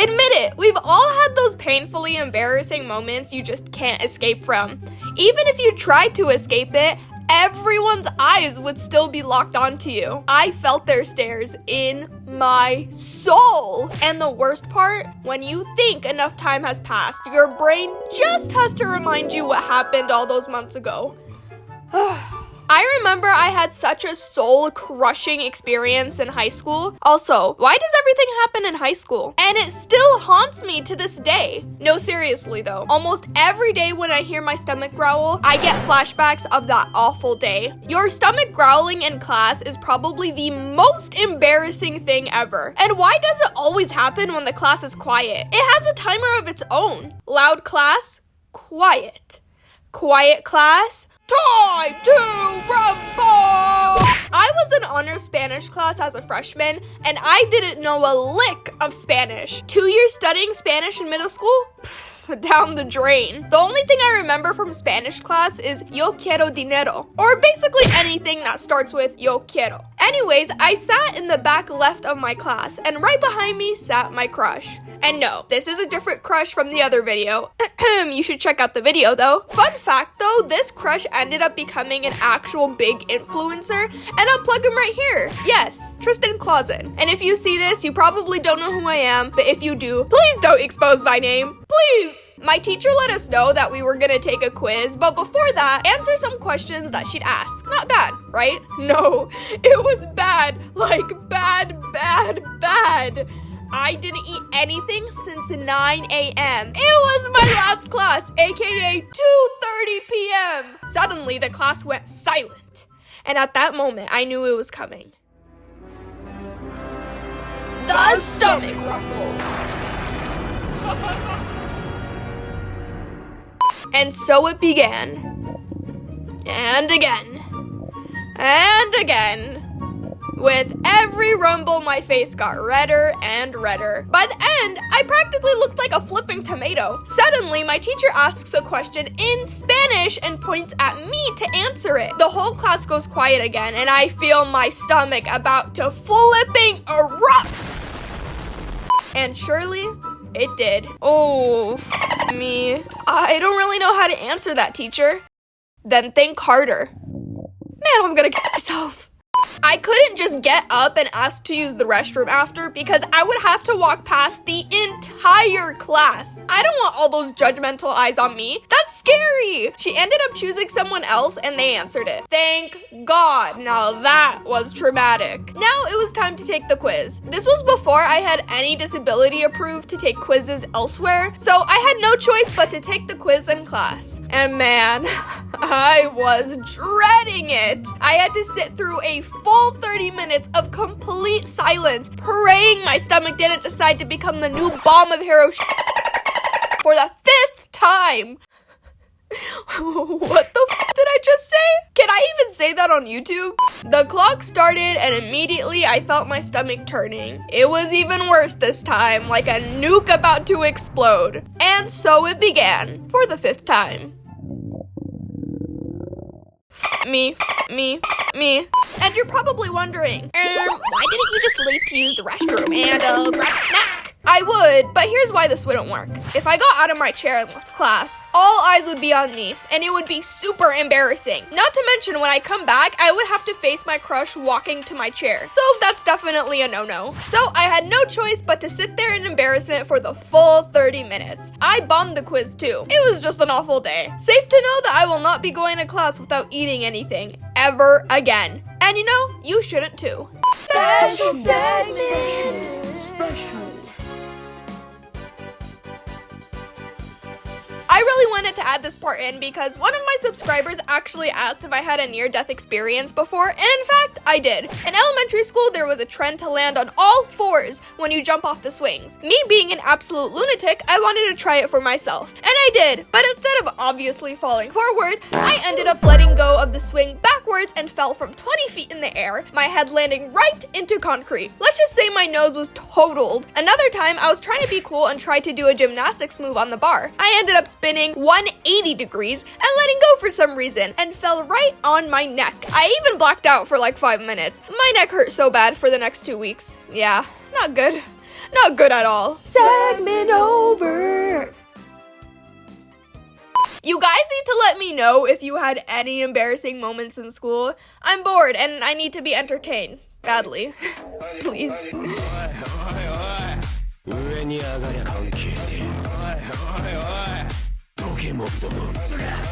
Admit it, we've all had those painfully embarrassing moments you just can't escape from. Even if you tried to escape it, everyone's eyes would still be locked onto you. I felt their stares in my soul. And the worst part, when you think enough time has passed, your brain just has to remind you what happened all those months ago. I remember I had such a soul-crushing experience in high school. Also, why does everything happen in high school? And it still haunts me to this day. No, seriously though. Almost every day when I hear my stomach growl, I get flashbacks of that awful day. Your stomach growling in class is probably the most embarrassing thing ever. And why does it always happen when the class is quiet? It has a timer of its own. Loud class, quiet. Quiet class, time to rumble! I was in honors Spanish class as a freshman, and I didn't know a lick of Spanish. 2 years studying Spanish in middle school? Down the drain. The only thing I remember from Spanish class is yo quiero dinero, or basically anything that starts with yo quiero. Anyways, I sat in the back left of my class, and right behind me sat my crush. And no, this is a different crush from the other video. You should check out the video though. Fun fact though, this crush ended up becoming an actual big influencer, and I'll plug him right here. Yes, Tristan Clausen. And if you see this, you probably don't know who I am, but if you do, please don't expose my name. Please! My teacher let us know that we were gonna take a quiz, but before that, answer some questions that she'd ask. Not bad, right? No, it was bad. Like bad. I didn't eat anything since 9 a.m. It was my last class, aka 2:30 p.m. Suddenly, the class went silent, and at that moment, I knew it was coming. The stomach rumbles. And so it began. And again. And again. With every rumble, my face got redder and redder. By the end, I practically looked like a flipping tomato. Suddenly, my teacher asks a question in Spanish and points at me to answer it. The whole class goes quiet again, and I feel my stomach about to flipping erupt. And surely, it did. Oh, me. I don't really know how to answer that, teacher. Then think harder. Man, I'm gonna get myself. I couldn't just get up and ask to use the restroom after because I would have to walk past the entire class. I don't want all those judgmental eyes on me. That's scary. She ended up choosing someone else and they answered it. Thank God. Now that was traumatic. Now it was time to take the quiz. This was before I had any disability approved to take quizzes elsewhere, so I had no choice but to take the quiz in class. And man, I was dreading it. I had to sit through a full 30 minutes of complete silence, praying my stomach didn't decide to become the new bomb of Hiroshima for the 5th time. What the f did I just say? Can I even say that on YouTube? The clock started and immediately I felt my stomach turning. It was even worse this time, like a nuke about to explode. And so it began, for the 5th time. Me. And you're probably wondering, why didn't you just leave to use the restroom and grab a snack? I would, but here's why this wouldn't work. If I got out of my chair and left class, all eyes would be on me, and it would be super embarrassing. Not to mention, when I come back, I would have to face my crush walking to my chair. So that's definitely a no-no. So I had no choice but to sit there in embarrassment for the full 30 minutes. I bombed the quiz too. It was just an awful day. Safe to know that I will not be going to class without eating anything, ever again. And you know, you shouldn't too. Special segment. I really wanted to add this part in because one of my subscribers actually asked if I had a near-death experience before, and in fact, I did. In elementary school, there was a trend to land on all fours when you jump off the swings. Me being an absolute lunatic, I wanted to try it for myself. And I did, but instead of obviously falling forward, I ended up letting go of the swing backwards and fell from 20 feet in the air, my head landing right into concrete. Let's just say my nose was totaled. Another time, I was trying to be cool and tried to do a gymnastics move on the bar. I ended up spinning 180 degrees and letting go for some reason and fell right on my neck. I even blacked out for like 5 minutes. My neck hurt so bad for the next 2 weeks. Yeah, not good. Not good at all. Segment over. You guys need to let me know if you had any embarrassing moments in school. I'm bored and I need to be entertained. Badly. Please. 上に上がりゃ関係ねえ。おいおいおい。ポケモンども。